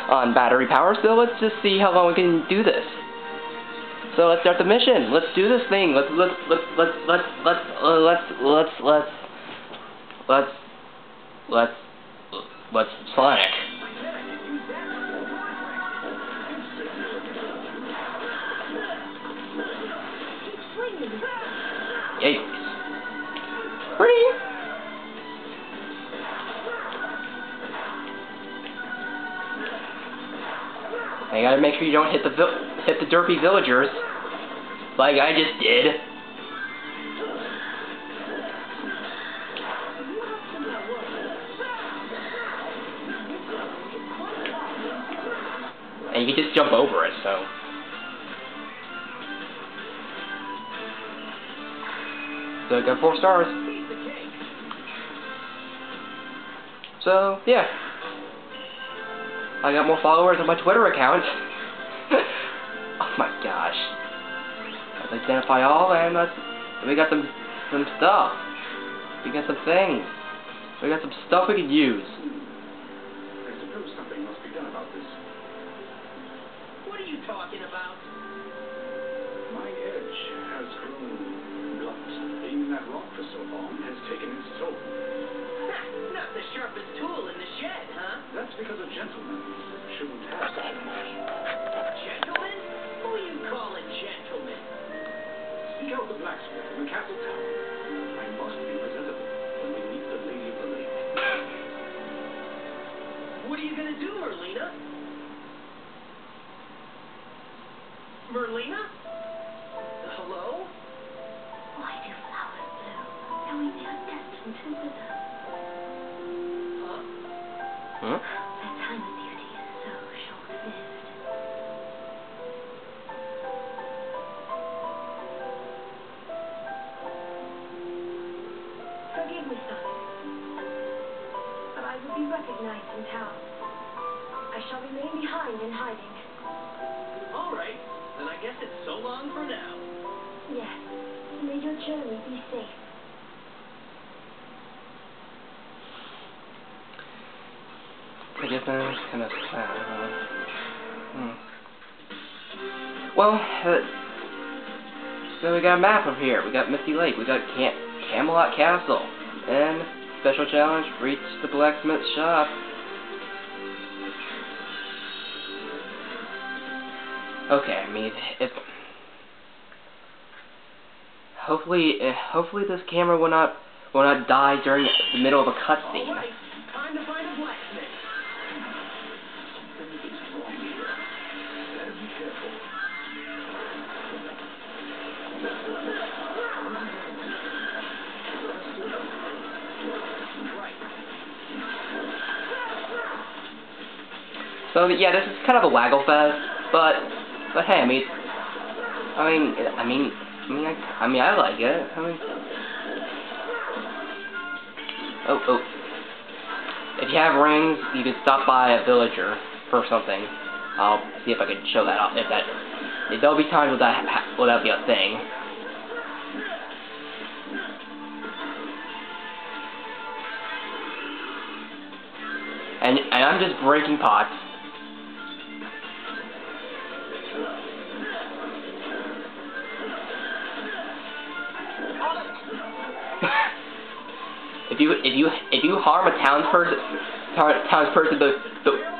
on battery power, so let's just see how long we can do this. So let's start the mission. Let's do this thing. Let's Sonic. Yay. Free. I gotta make sure you don't hit the derpy villagers, like I just did. And you can just jump over it, so. So I got 4 stars. So yeah. I got more followers on my Twitter account. Oh my gosh. Let's identify all, and we got some stuff. We got some things. We got some stuff we could use. I suppose something must be done about this. What are you talking about? My edge has grown blunt. Being in that rock for so long has taken its toll. Not the sharpest tool in the shed, huh? That's because a gentleman shouldn't have such an edge. Gentleman? Who are you calling gentleman? Seek out the blacksmith in the castle tower. I must be presentable when we meet the Lady of the Lake. What are you gonna do, Merlina? Merlina? Hello? Why do flowers bloom, knowing they are destined to wither? Huh? Their time of beauty is so short-lived. Forgive me, Sonic, but I will be recognized in town. I shall remain behind in hiding. All right, then I guess it's so long for now. Yes, may your journey be safe. I guess that's kind of sad. Well, so we got a map of here. We got Misty Lake. We got Camelot Castle. And special challenge: reach the blacksmith shop. Okay, I mean, if hopefully this camera will not die during the middle of a cutscene. All right, time to find a blacksmith. Something is wrong here. Better be careful. Right. So yeah, this is kind of a waggle fest, but hey, I mean, I like it. Oh. If you have rings, you can stop by a villager for something. I'll see if I can show that off. There'll be times will that be a thing. And I'm just breaking pots. If you harm a townsperson,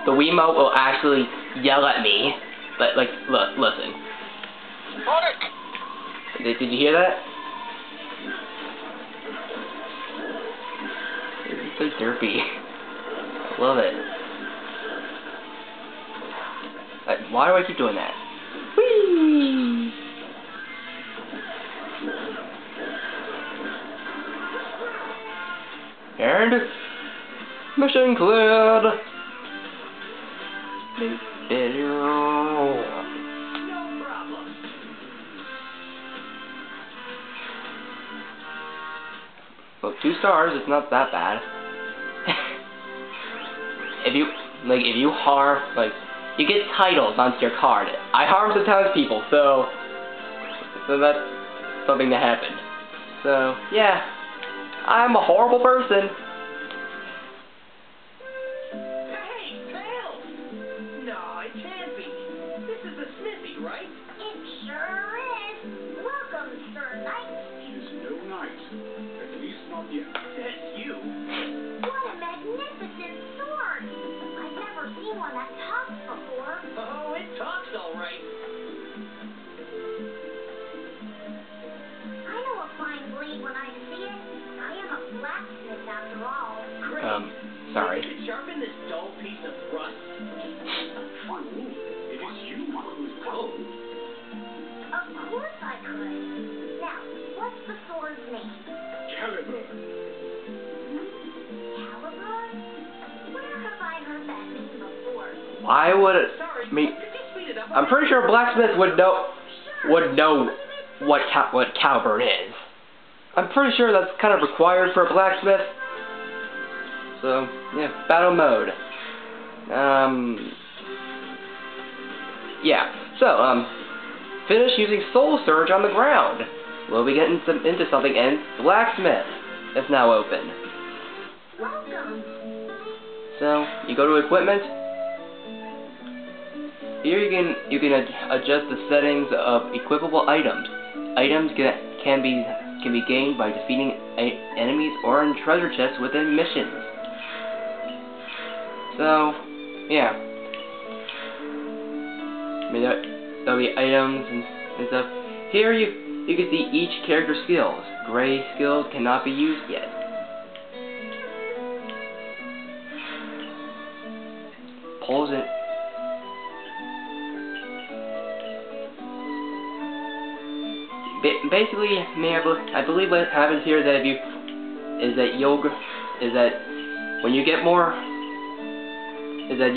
the Wiimote will actually yell at me. Like, look, listen. Did you hear that? It's so derpy. I love it. Why do I keep doing that? Whee! And mission cleared. No problem. Well, 2 stars. It's not that bad. If you harm, you get titles onto your card. I harmed the townspeople, so that's something that happened. So yeah, I'm a horrible person. Hey, Tails! one that talks before. Oh, it talks all right. I know a fine blade when I see it. I am a blacksmith after all. Great. Sorry. You could sharpen this dull piece of rust. Fool, it is you whose code. Of course I could. Now, what's the sword's name? Caliber. Caliber? Where have I heard that name before? Why would it? Sorry, I mean, could you speed it up? I'm pretty sure a blacksmith would know what caliber is. I'm pretty sure that's kind of required for a blacksmith. So yeah, battle mode. Yeah. So finish using Soul Surge on the ground. We'll be getting into something, and blacksmith is now open. Welcome. So you go to equipment. Here you can adjust the settings of equipable items. Items can be gained by defeating enemies or in treasure chests within missions. So yeah, I mean there'll be items and stuff. Here you can see each character's skills. Gray skills cannot be used yet. Pulls it. Basically, I believe what happens here is that when you get more, when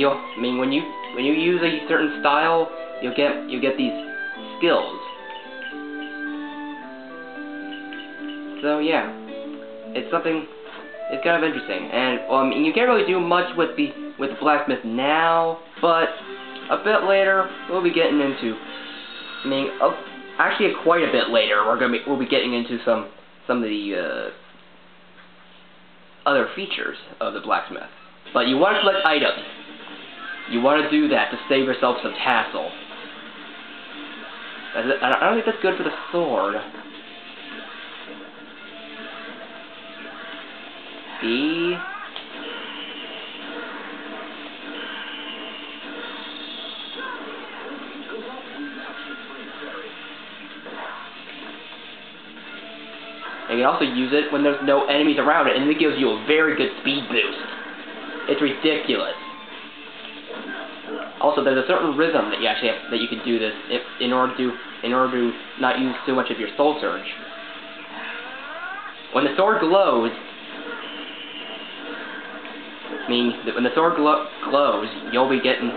you use a certain style, you get these skills. So yeah, it's kind of interesting, and you can't really do much with the blacksmith now, but a bit later we'll be getting into. Actually, quite a bit later, we'll be getting into some of the other features of the blacksmith. But you want to collect items. You want to do that to save yourself some hassle. I don't think that's good for the sword. B. And you can also use it when there's no enemies around it, and it gives you a very good speed boost. It's ridiculous. Also, there's a certain rhythm that you can do this in order to not use too much of your soul surge. When the sword glows, when the sword glows, you'll be getting.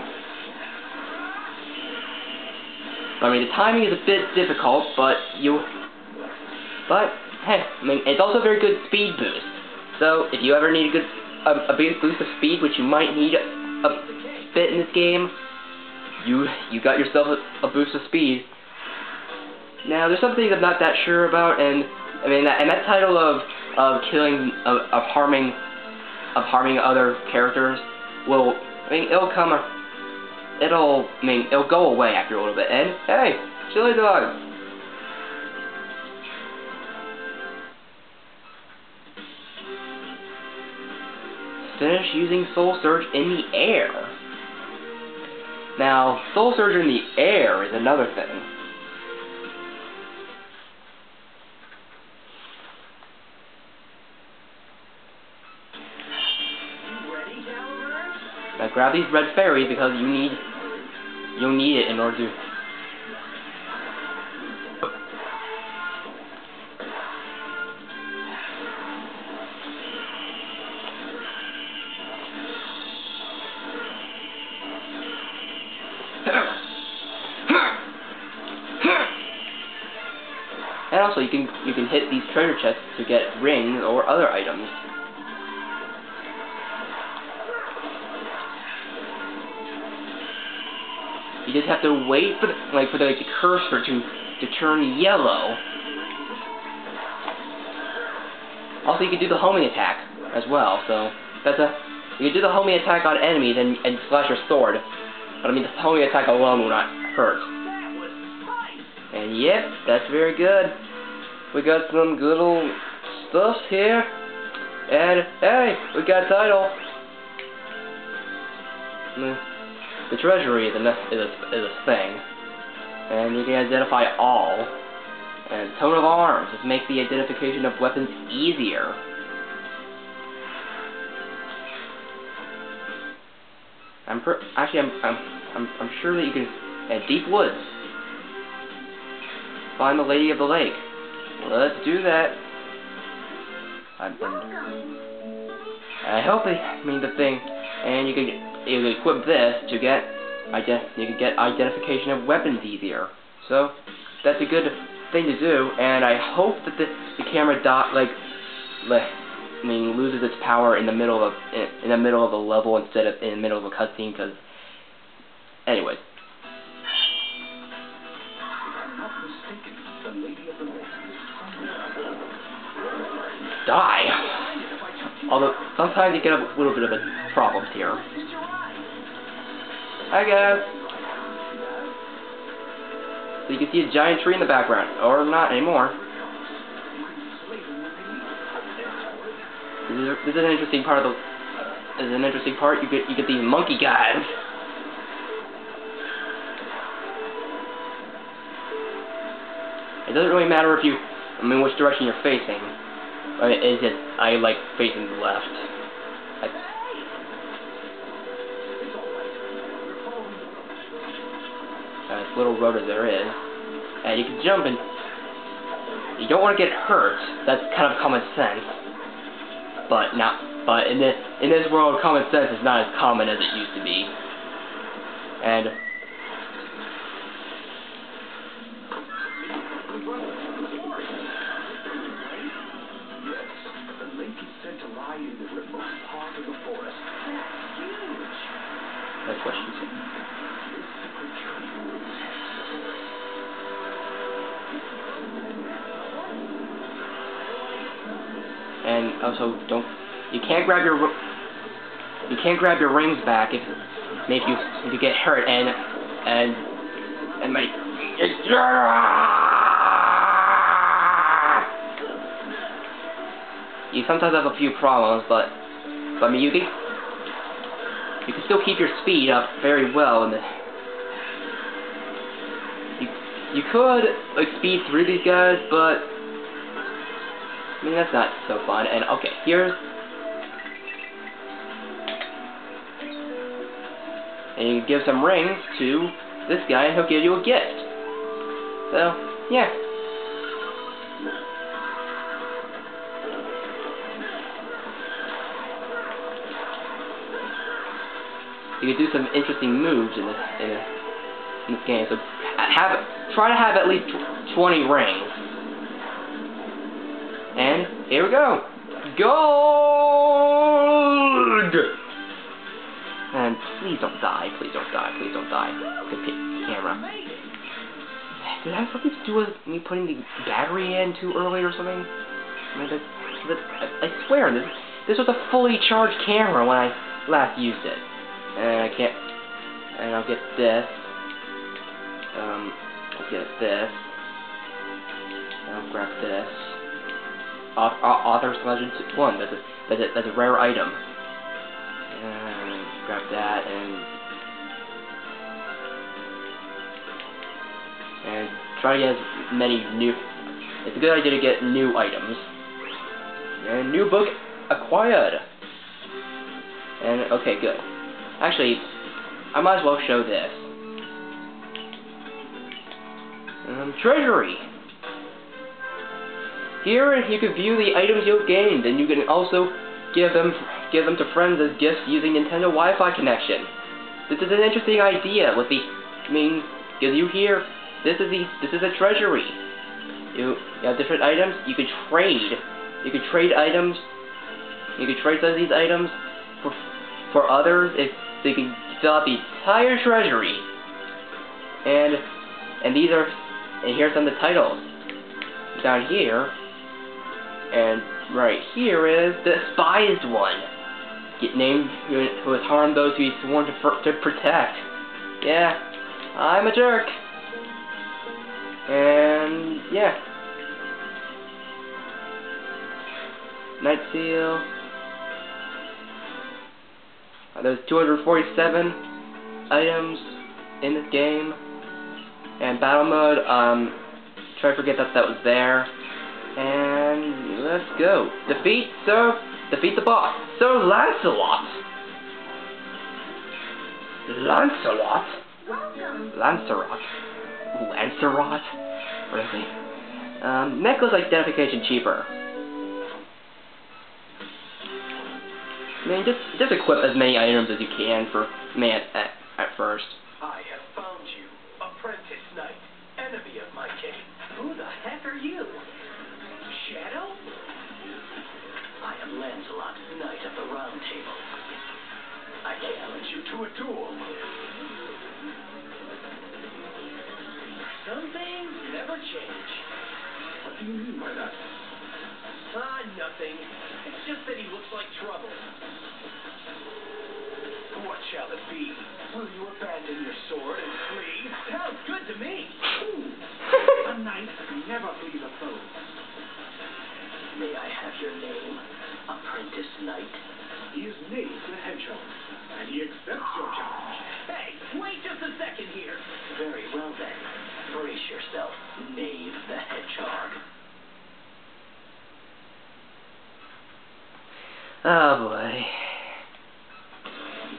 The timing is a bit difficult, but hey, it's also a very good speed boost. So if you ever need a big boost of speed, which you might need a bit in this game, you got yourself a boost of speed. Now there's some things I'm not that sure about, and that title of harming other characters it'll go away after a little bit. And hey, Chili Dog. Finish using Soul Surge in the air. Now, Soul Surge in the air is another thing. Now grab these red fairies because you'll need it in order to. And also, you can hit these treasure chests to get rings or other items. You just have to wait for the cursor to turn yellow. Also, you can do the homing attack as well. So you can do the homing attack on enemies and slash your sword. But the homing attack alone will not hurt. And yep, that's very good. We got some good old stuff here. And hey, we got a title. the treasury is a thing, and you can identify all. And tone of arms, just make the identification of weapons easier. I'm sure that you can, at deep woods, find the Lady of the Lake. Let's do that. I hope the thing, and you can equip this to get identification of weapons easier. So that's a good thing to do, and I hope that the camera loses its power in the middle of a level instead of in the middle of a cutscene. Because, anyways. Die. Although sometimes you get a little bit of problems here. Hi guys. So you can see a giant tree in the background, or not anymore. This is an interesting part of the. This is an interesting part. You get these monkey guys. It doesn't really matter if which direction you're facing. It's just I like facing the left. As little road as there is, and you can jump and you don't want to get hurt. That's kind of common sense. But in this world, common sense is not as common as it used to be. And that's what she said. And also, you can't grab your rings back if you get hurt and you sometimes have a few problems, but I mean you can still keep your speed up very well, and you could speed through these guys, but I mean, that's not so fun. And okay, and you give some rings to this guy and he'll give you a gift. So, yeah. You can do some interesting moves in this game. So try to have at least 20 rings. And here we go. Gold! And please don't die. Please don't die. Please don't die. Good camera. Did that have something to do with me putting the battery in too early or something? I mean, I swear, this was a fully charged camera when I last used it. And I can't. And I'll get this. I'll get this. I'll grab this. Author's Legend 1. That's a rare item. And grab that and try to get as many new. It's a good idea to get new items. And new book acquired. And okay, good. Actually, I might as well show this. Treasury. Here you can view the items you've gained, and you can also give them to friends as gifts using Nintendo Wi-Fi connection. This is an interesting idea. Because you hear, this is a treasury. You have different items. You could trade. You could trade items. You could trade some of these items for others. So you can fill out the entire treasury. And here's some of the titles. Down here. And right here is the despised one. Get named who has harmed those who he's sworn to protect. Yeah, I'm a jerk. And yeah. Night Seal. There's 247. items in this game. And battle mode, try to forget that was there. And let's go. Defeat the boss. Sir Lancelot. Welcome. Lancelot? Really? Necklace identification cheaper. I mean, just equip as many items as you can for at first. I have found you, apprentice knight, enemy of my king. Who the heck are you? Shadow? I am Lancelot, knight of the Round Table. I challenge you to a duel. Some things never change. What do you mean by that? Nothing. It's just that he looks like trouble. What shall it be? Will you abandon your sword and flee? Sounds good to me. A knight never flees a foe. May I have your name, apprentice knight? He is Knave the Hedgehog, and he accepts your challenge. Hey, wait just a second here. Very well then. Brace yourself, Knave the Hedgehog. Oh boy.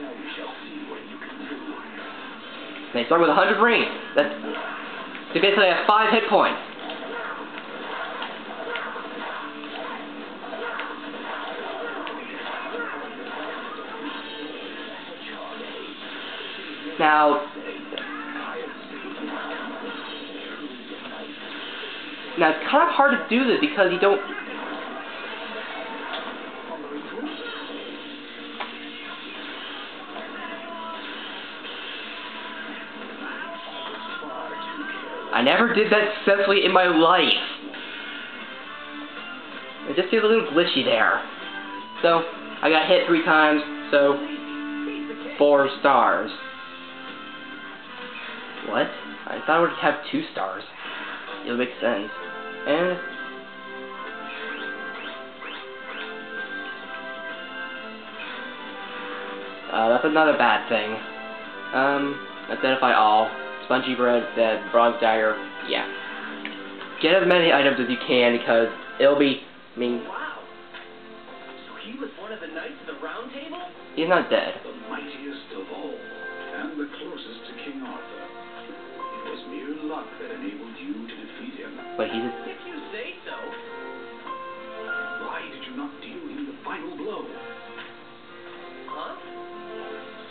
Now we shall see what you can do. They start with 100 rings. That's so basically I have 5 hit points. Now it's kind of hard to do this because you don't. I never did that successfully in my life. It just feels a little glitchy there. So, I got hit 3 times, so 4 stars. What? I thought I would have 2 stars. It would make sense. And that's another bad thing. Identify all. Spongy bread, dead, bronze dagger, yeah. Get as many items as you can because it'll be, I mean... Wow. So he was one of the knights of the Round Table? He's not dead. The mightiest of all, and the closest to King Arthur. It was mere luck that enabled you to defeat him. But he's... If you say so. Why did you not deal him the final blow? Huh?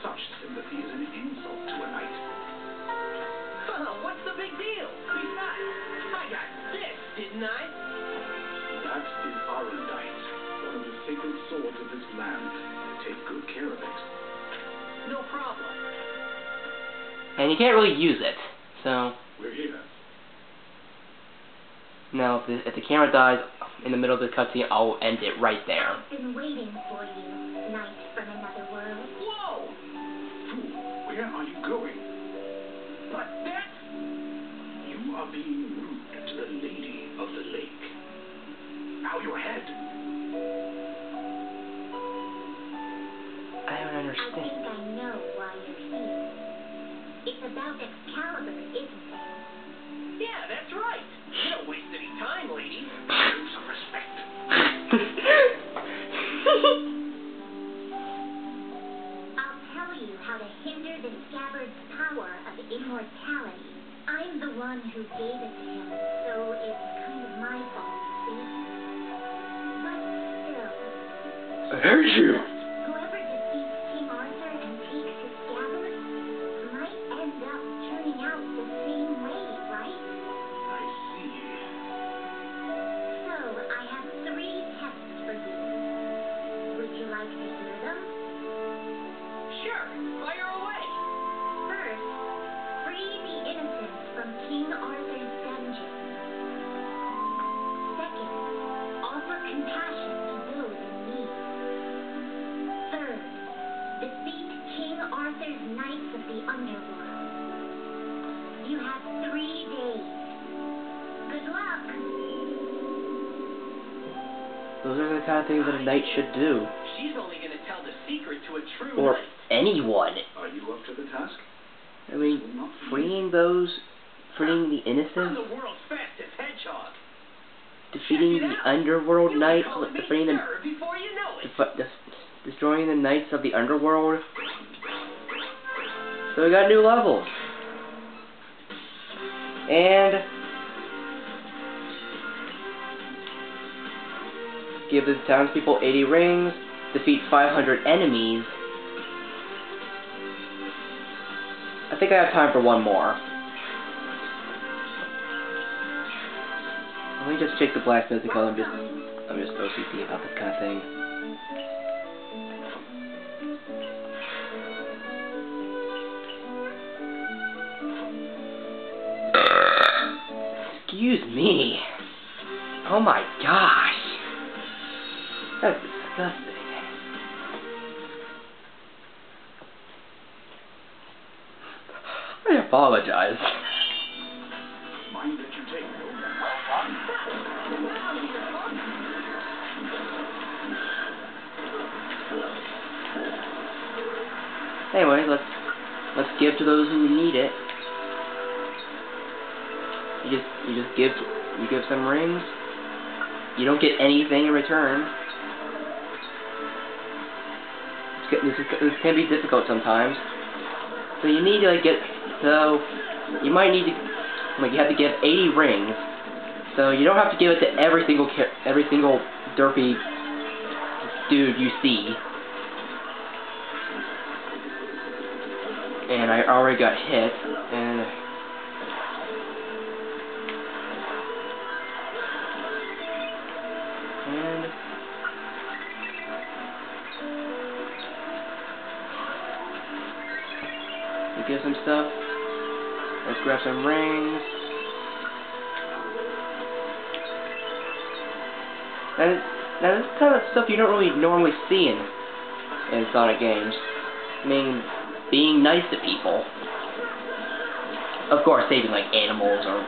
Such sympathy is an insult to a knight. What's the big deal? Besides, I got this, didn't I? That is Arundite, one of the sacred swords of this land. Take good care of it. No problem. And you can't really use it, so... We're here. No, if the camera dies in the middle of the cutscene, I'll end it right there. I've been waiting for you, knight from another world. Whoa! Fool, where are you going? But that... You are being rude to the Lady of the Lake. Bow your head. I don't I understand. think I know why you're here. It's about Excalibur, isn't it? Yeah, that's right. You don't waste any time, lady. Show some respect. I'll tell you how to hinder the scabbard's power of immortality. I'm the one who gave it to him, so it's kind of my fault, see? But still... I hate you! Whoever defeats King Arthur and takes his scabbard might end up turning out the same way, right? I see. So, I have 3 tests for you. Would you like to hear them? Sure, fire away. First, free the innocent from King Arthur's dungeon. Second, offer compassion to those in need. Third, defeat King Arthur's knights of the underworld. You have 3 days. Good luck. Those are the kind of things that a knight should do. She's only gonna tell the secret to a true Or knight. anyone. Are you up to the task? I mean, freeing the innocent, I'm the world's fastest hedgehog. defeating the underworld knights, defeating the, before you know it. destroying the knights of the underworld. So we got new levels. And give the townspeople 80 rings, defeat 500 enemies. I think I have time for one more. Let me just check the blacksmith because I'm just OCD about this kind of thing. Excuse me. Oh my gosh. That's disgusting. I apologize. Mind that you take no. Anyway, let's give to those who need it. You give some rings. You don't get anything in return. This can be difficult sometimes. So you need to you might need to you have to give 80 rings. So you don't have to give it to every single derpy dude you see. And I already got hit, and we get some stuff. Let's grab some rings. Now this kind of stuff you don't really normally see in Sonic games. I mean, being nice to people. Of course, saving like animals or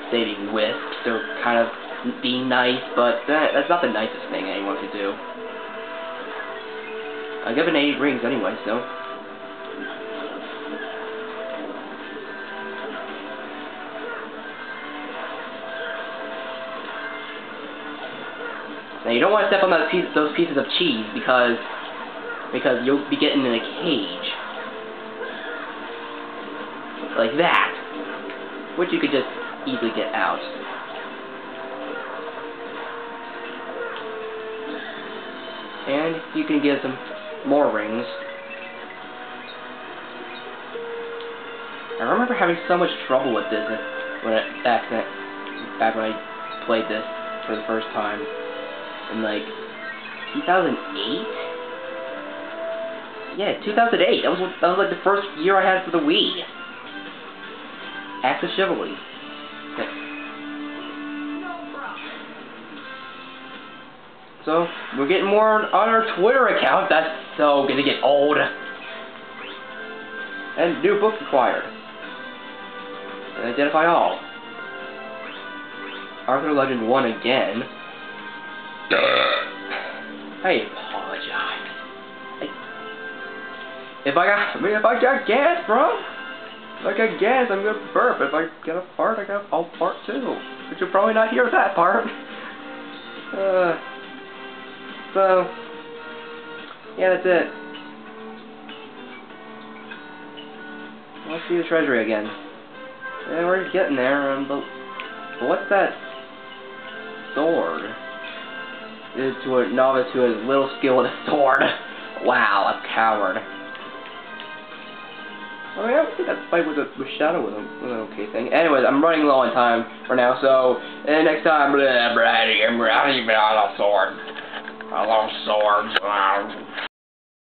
saving wisps or kind of being nice, but that's not the nicest thing anyone could do. I give it 80 rings anyway, so. Now you don't want to step on those pieces of cheese because you'll be getting in a cage. Like that. Which you could just easily get out. And you can get some more rings. I remember having so much trouble with this back when I played this for the first time. In like 2008? Yeah, 2008. That was like the first year I had for the Wii. Acts of Chivalry. Okay. So we're getting more on our Twitter account. That's so gonna get old. And new book required. And identify all. Arthur Legend 1 again. I apologize. If I got gas, bro. If I got gas, I'm gonna burp. If I get a fart, I'll fart too. But you'll probably not hear that part. So yeah, that's it. Let's see the treasury again. Yeah, we're getting there. But what's that sword? To a novice who has little skill with a sword. Wow, a coward. I mean, I think that fight with Shadow was an okay thing. Anyways, I'm running low on time for now, so next time, I'm a sword. I love swords.